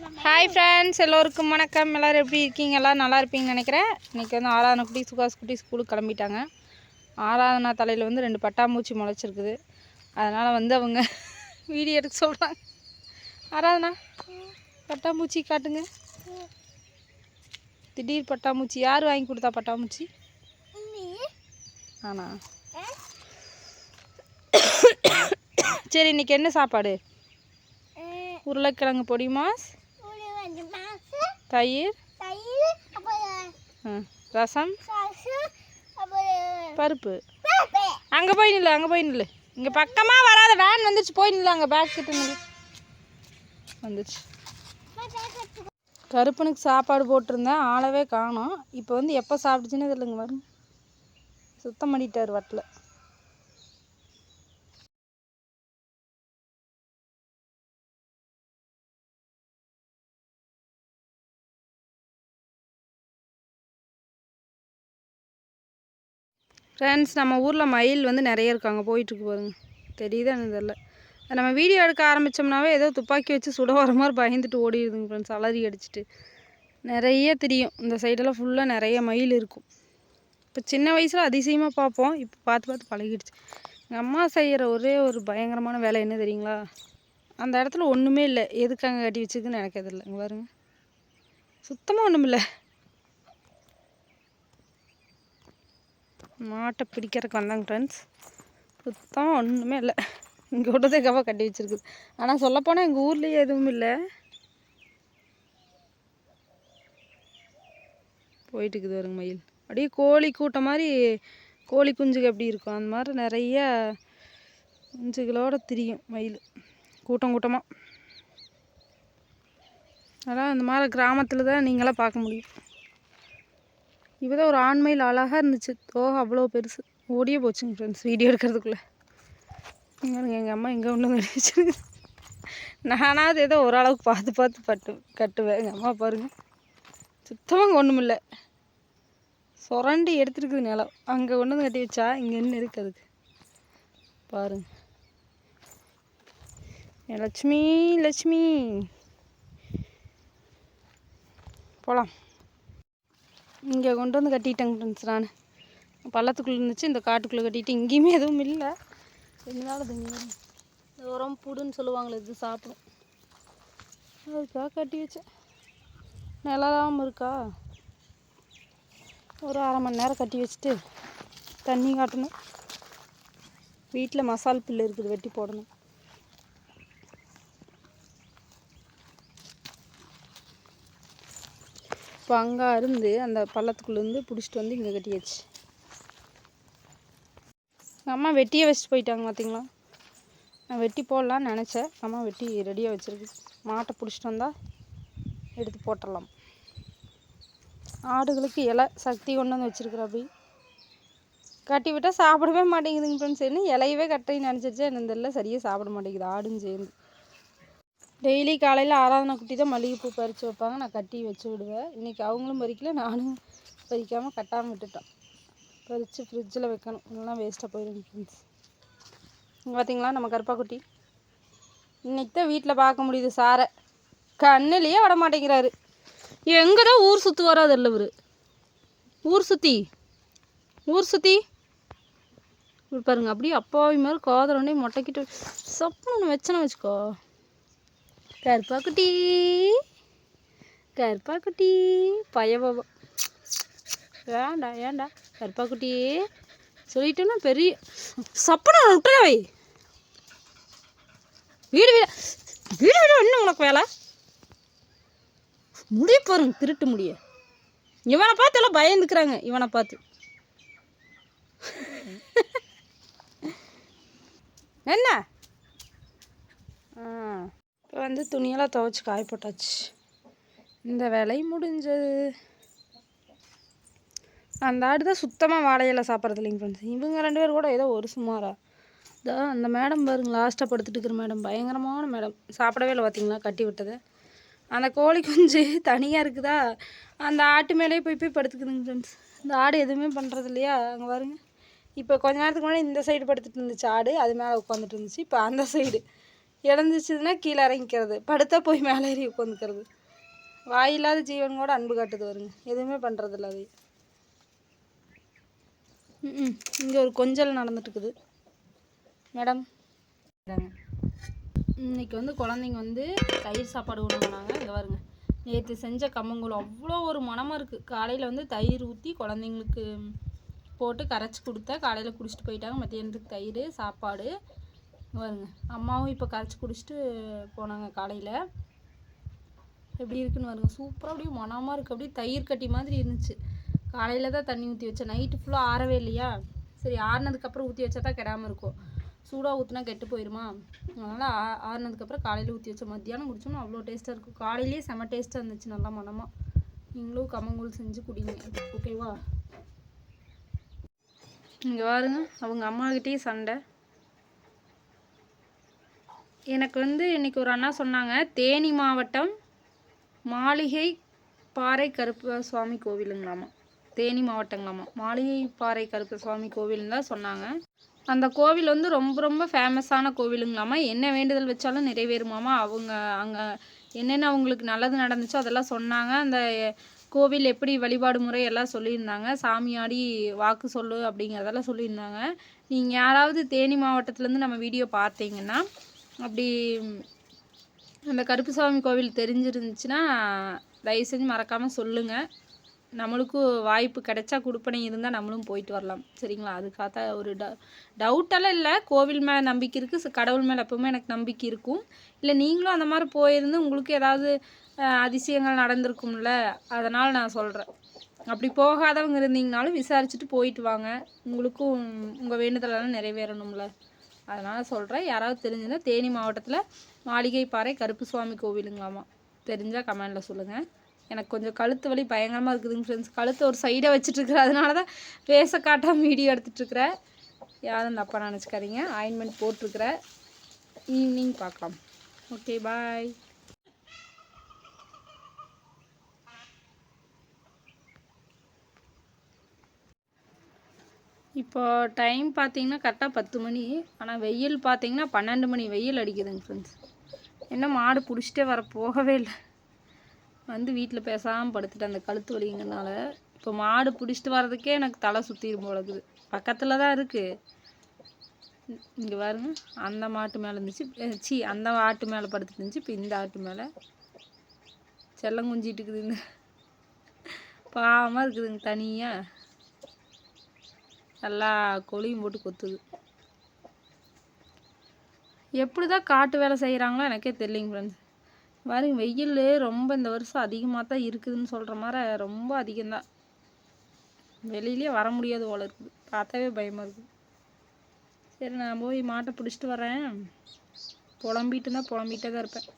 Hi friends, எல்லோருக்கும் வணக்கம். எல்லோரும் எப்படி இருக்கீங்க? எல்லோரும் நல்லா இருப்பீங்கன்னு நினைக்கிறேன். இன்றைக்கி வந்து ஆராதனா குட்டி சுகாஸ் குட்டி ஸ்கூலுக்கு கிளம்பிட்டாங்க. ஆராதனா தலையில் வந்து 2 பட்டாம்பூச்சி முளைச்சிருக்குது. அதனால் வந்து அவங்க வீடியோ எடுக்க சொல்கிறாங்க. ஆராதனா, பட்டாம்பூச்சி காட்டுங்க. திடீர் பட்டாம்பூச்சி யார் வாங்கி கொடுத்தா? பட்டாம்பூச்சி ஆனா சரி, இன்றைக்கி என்ன சாப்பாடு? உருளைக்கிழங்கு பொடி மாஸ், தயிர், ரசம், பருப்பு. அங்கே போய் நில்லு. இங்கே பக்கமாக வராத, வேன் வந்துச்சு, போய் நில்லு. அங்கே பேக் கிட்ட நில்லு. வந்துச்சு. கருப்பனுக்கு சாப்பாடு போட்டிருந்தேன், ஆளவே காணோம். இப்போ வந்து எப்போ சாப்பிட்டுச்சுன்னு தெரியலங்க. வரும், சுத்தம் பண்ணிட்டார் வட்டில். ஃப்ரெண்ட்ஸ், நம்ம ஊரில் மயில் வந்து நிறைய இருக்காங்க, போயிட்டுருக்கு பாருங்க. தெரியுதா எனக்கு தெரியல. நம்ம வீடியோ எடுக்க ஆரம்பித்தோம்னாவே ஏதோ துப்பாக்கி வச்சு சுட வர மாதிரி பயந்துட்டு ஓடிடுதுங்க ஃப்ரெண்ட்ஸ். அலறி அடிச்சுட்டு நிறைய தெரியும். இந்த சைடெல்லாம் ஃபுல்லாக நிறைய மயில் இருக்கும். இப்போ சின்ன வயசில் அதிசயமாக பார்ப்போம், இப்போ பார்த்து பார்த்து பழகிடுச்சு. எங்கள் அம்மா செய்கிற ஒரே ஒரு பயங்கரமான வேலை என்ன தெரியுங்களா? அந்த இடத்துல ஒன்றுமே இல்லை, எதுக்கு அங்கே கட்டி வச்சுக்குன்னு எனக்கு தெரியல. இங்கே பாருங்க, சுத்தமாக ஒன்றும் இல்லை. மாட்டை பிடிக்கிறதுக்கு வந்தாங்க ஃப்ரெண்ட்ஸ். சுத்தமாக ஒன்றுமே இல்லை. இங்கே விட்டதுக்காக கட்டி வச்சுருக்குது. ஆனால் சொல்லப்போனால் எங்கள் ஊர்லேயே எதுவும் இல்லை. போயிட்டுருக்குது வருங்க மயில். அப்படியே கோழி கூட்டம் மாதிரி, கோழி குஞ்சுக்கு எப்படி இருக்கும் அந்த மாதிரி நிறைய குஞ்சுகளோடு திரியும் மயில், கூட்டம் கூட்டமாக. அதான் இந்த மாதிரி கிராமத்தில் தான் நீங்களாம் பார்க்க முடியும். இப்போ தான் ஒரு ஆண் மயில் அழகாக இருந்துச்சு. தோகை அவ்வளோ பெருசு, ஓடியே போச்சுங்க ஃப்ரெண்ட்ஸ் வீடியோ எடுக்கிறதுக்குள்ளே. எங்கள் அம்மா எங்கே ஒன்று வச்சுருக்கு. நானாவது ஏதோ ஓரளவுக்கு பார்த்து கட்டுவேன். எங்கள் அம்மா பாருங்கள், சுத்தமாக ஒன்றும் இல்லை. சுரண்டி எடுத்துருக்குது நிலம். அங்கே கொண்டு வந்து கட்டி வச்சா இங்கே என்ன இருக்குது அதுக்கு பாருங்க. லட்சுமி லட்சுமி போகலாம். இங்கே கொண்டு வந்து கட்டிட்டேங்க ஃப்ரெண்ட்ஸ். நான் பள்ளத்துக்குள்ளே இருந்துச்சு, இந்த காட்டுக்குள்ளே கட்டிட்டு. இங்கேயுமே எதுவும் இல்லை. எங்களால் இந்த உரம் புடுன்னு சொல்லுவாங்களே, இது சாப்பிடும். அதுக்காக கட்டி வச்சேன். நிலம் இருக்கா, ஒரு 1/2 மணி நேரம் கட்டி வச்சுட்டு தண்ணி காட்டணும். வீட்டில் மசால் புல் இருக்குது, வெட்டி போடணும். இப்போ அங்கே இருந்து அந்த பள்ளத்துக்குள்ளேருந்து பிடிச்சிட்டு வந்து இங்கே கட்டியாச்சு. எங்கள் அம்மா வெட்டியே வச்சுட்டு போயிட்டாங்க பார்த்தீங்களா. நான் வெட்டி போடலான்னு நினச்சேன். அம்மா வெட்டி ரெடியாக வச்சுருக்கு. மாட்டை பிடிச்சிட்டு வந்தால் எடுத்து போட்டுடலாம். ஆடுகளுக்கு இலை சக்தி கொண்டு வந்து வச்சுருக்குற. அப்படி கட்டி விட்டால் சாப்பிடவே மாட்டேங்குதுங்க ஃப்ரெண்ட்ஸ். என்ன இலையவே கட்டின்னு நினச்சிருச்சா என்ன தெரியல, சரியாக சாப்பிட மாட்டேங்குது ஆடுன்னு சேர்ந்து. டெய்லி காலையில் ஆராதனா குட்டி தான் மல்லிகைப்பூ பறித்து வைப்பாங்க, நான் கட்டி வச்சு விடுவேன். இன்றைக்கி அவங்களும் பறிக்கல, நானும் பறிக்காமல் கட்டாமல் விட்டுட்டோம். பறித்து ஃப்ரிட்ஜில் வைக்கணும், இல்லைனா வேஸ்ட்டாக போயிடும் ஃப்ரெண்ட்ஸ். பார்த்தீங்களா நம்ம கருப்பா குட்டி இன்றைக்கி தான் வீட்டில் பார்க்க முடியுது. சாரை கண்ணிலேயே விட மாட்டேங்கிறாரு. எங்கே தான் ஊர் சுற்றி வராது இல்லை இவர். ஊர் சுற்றி இப்படி பாருங்க, அப்படியே அப்பாவி மாதிரி காதலோடனே மொட்டைக்கிட்டு சப்புன்னு வச்சேன்னு வச்சுக்கோ. கருப்பா குட்டி பயபாபா. ஏண்டா கருப்பா குட்டி சொல்லிட்டோன்னா பெரிய சப்புன்னு விட்டுறவை. வீடு இன்னும் உனக்கு வேலை முடிய பாருங்க, திருட்டு முடிய. இவனை பார்த்து எல்லாம் பயந்துக்கிறாங்க. இவனை பார்த்து என்ன இப்போ வந்து துணியெல்லாம் துவைச்சி காய போட்டாச்சு. இந்த வேலை முடிஞ்சது. அந்த ஆடு தான் சுத்தமாக வாழையில சாப்பிட்றது இல்லைங்க ஃப்ரெண்ட்ஸ். இவங்க 2 பேர் கூட ஏதோ ஒரு சுமாரா. இதான் அந்த மேடம் பாருங்க, லாஸ்ட்டாக படுத்துட்டு இருக்கிற மேடம், பயங்கரமான மேடம். சாப்பிடவே இல்லை பார்த்தீங்களா கட்டி விட்டதை. அந்த கோழி குஞ்சு தனியாக இருக்குதா, அந்த ஆட்டு மேலேயே போய் படுத்துக்குதுங்க ஃப்ரெண்ட்ஸ். இந்த ஆடு எதுவுமே பண்ணுறது இல்லையா. அங்கே பாருங்க, இப்போ கொஞ்ச நேரத்துக்கு முன்னாடி இந்த சைடு படுத்துட்டு இருந்துச்சு ஆடு, அது மேலே உட்காந்துட்டு இருந்துச்சு. இப்போ அந்த சைடு இழந்துச்சுன்னா கீழே இறங்கிக்கிறது, படுத்தா போய் மேலே ஏறி உட்காந்துக்கிறது. வாயில்லாத ஜீவன் கூட அன்பு காட்டுது வருங்க, எதுவுமே பண்ணுறதில்ல அது. இங்கே ஒரு கொஞ்சல் நடந்துட்டுருக்குது மேடம். இன்றைக்கி வந்து குழந்தைங்க வந்து தயிர் சாப்பாடு கொண்டுனாங்க. இங்கே பாருங்க, நேற்று செஞ்ச கம்மங்கூழ் அவ்வளோ ஒரு மணமாக இருக்குது. காலையில் வந்து தயிர் ஊற்றி குழந்தைங்களுக்கு போட்டு கரைச்சி கொடுத்தா காலையில் குடிச்சிட்டு போயிட்டாங்க. மத்தியானத்துக்கு தயிர் சாப்பாடு பாருங்க. அம்மாவும் இப்போ கரைச்சி குடிச்சிட்டு போனாங்க காலையில். எப்படி இருக்குன்னு பாருங்க, சூப்பராக அப்படியே மணமாக இருக்குது. அப்படியே தயிர் கட்டி மாதிரி இருந்துச்சு. காலையில் தான் தண்ணி ஊற்றி வச்சேன், நைட்டு ஃபுல்லாக ஆறவே இல்லையா, சரி ஆறுனதுக்கப்புறம் ஊற்றி வச்சா தான் கெடாமல் இருக்கும். சூடாக ஊற்றினா கெட்டு போயிடுமா, அதனால் ஆறுனதுக்கப்புறம் காலையில் ஊற்றி வச்ச மத்தியானம் குடிச்சோம்னா அவ்வளோ டேஸ்ட்டாக இருக்கும். காலையிலேயே செம்ம டேஸ்ட்டாக இருந்துச்சு, நல்லா மணமாக. நீங்களும் கம்மங்கூழ் செஞ்சு குடிங்க, ஓகேவா? இங்கே பாருங்க, அவங்க அம்மாக்கிட்டேயே சண்டை. எனக்கு வந்து இன்றைக்கி ஒரு அண்ணா சொன்னாங்க, தேனி மாவட்டம் மாளிகை பாறை கருப்ப சுவாமி கோவிலுங்களாமா. தேனி மாவட்டங்களாமா, மாளிகை பாறை கருப்ப சுவாமி கோவில்னு தான் சொன்னாங்க. அந்த கோவில் வந்து ரொம்ப ரொம்ப ஃபேமஸான கோவிலுங்களாமா. என்ன வேண்டுதல் வச்சாலும் நிறைவேறுமாமா. அவங்க அங்கே என்னென்ன அவங்களுக்கு நல்லது நடந்துச்சோ அதெல்லாம் சொன்னாங்க. அந்த கோவில் எப்படி வழிபாடு முறை எல்லாம் சொல்லியிருந்தாங்க. சாமியாடி வாக்கு சொல்லு அப்படிங்கிறதெல்லாம் சொல்லியிருந்தாங்க. நீங்கள் யாராவது தேனி மாவட்டத்துலேருந்து நம்ம வீடியோ பார்த்தீங்கன்னா, அப்படி அந்த கருப்புசாமி கோவில் தெரிஞ்சிருந்துச்சுன்னா தயவு செஞ்சு மறக்காமல் சொல்லுங்கள். நம்மளுக்கும் வாய்ப்பு கிடைச்சா கொடுப்பனை இருந்தால் நம்மளும் போயிட்டு வரலாம், சரிங்களா? அதுக்காக ஒரு டவுட்டெல்லாம் இல்லை. கோவில் மேலே நம்பிக்கை இருக்குது, கடவுள் மேலே எப்போவுமே எனக்கு நம்பிக்கை இருக்கும். இல்லை நீங்களும் அந்த மாதிரி போயிருந்து உங்களுக்கு ஏதாவது அதிசயங்கள் நடந்திருக்கும்ல, அதனால் நான் சொல்கிறேன். அப்படி போகாதவங்க இருந்தீங்கனாலும் விசாரிச்சுட்டு போயிட்டு வாங்க, உங்களுக்கும் உங்கள் வேண்டுதலெல்லாம் நிறைவேறணும்ல, அதனால் சொல்கிறேன். யாராவது தெரிஞ்சுன்னா தேனி மாவட்டத்தில் மாளிகை பாறை கருப்பு சுவாமி கோவிலுங்களாமா, தெரிஞ்சால் கமெண்டில் சொல்லுங்கள். எனக்கு கொஞ்சம் கழுத்து வலி பயங்கரமாக இருக்குதுங்க ஃப்ரெண்ட்ஸ். கழுத்தை ஒரு சைடாக வச்சுட்ருக்குறேன், அதனால தான் பேச காட்டாமல் வீடியோ எடுத்துகிட்ருக்குறேன். யாரும் தப்பாக நினச்சிக்காதீங்க. ஆயின்மெண்ட் போட்டிருக்கிறேன், ஈவினிங் பார்க்கலாம். ஓகே, பாய். இப்போ டைம் பார்த்தீங்கன்னா கரெக்டாக 10 மணி. ஆனால் வெயில் பார்த்தீங்கன்னா 12 மணி வெயில் அடிக்குதுங்க ஃப்ரெண்ட்ஸ். என்ன மாடு பிடிச்சிட்டே வர போகவே இல்லை, வந்து வீட்டில் பேசாமல் படுத்துட்டு அந்த கழுத்து வலிங்கனால. இப்போ மாடு பிடிச்சிட்டு வர்றதுக்கே எனக்கு தலை சுற்றிடும் போல இருக்குது. பக்கத்தில் தான் இருக்குது. இங்கே பாருங்க, அந்த மாட்டு மேலே இருந்துச்சு, அந்த ஆட்டு மேலே படுத்துட்டு இருந்துச்சு. இப்போ இந்த ஆட்டு மேலே செல்லம் குஞ்சிட்டு இருக்குதுங்க, பாவமாக இருக்குதுங்க. தனியாக நல்லா கொலியும் போட்டு கொத்துது. எப்படி தான் காட்டு வேலை செய்கிறாங்களோ எனக்கே தெரியலைங்க ஃப்ரெண்ட்ஸ். பாருங்க, வெயில் ரொம்ப இந்த வருஷம் அதிகமாக தான் இருக்குதுன்னு சொல்கிற மாதிரி ரொம்ப அதிகம்தான். வெளியிலே வர முடியாது போல இருக்குது, பார்த்தாவே பயமாக இருக்குது. சரி, நான் போய் மாட்டை பிடிச்சிட்டு வரேன். புலம்பிகிட்டே தான் இருப்பேன்.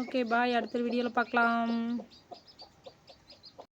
ஓகே, பாய். அடுத்த வீடியோவில் பார்க்கலாம்.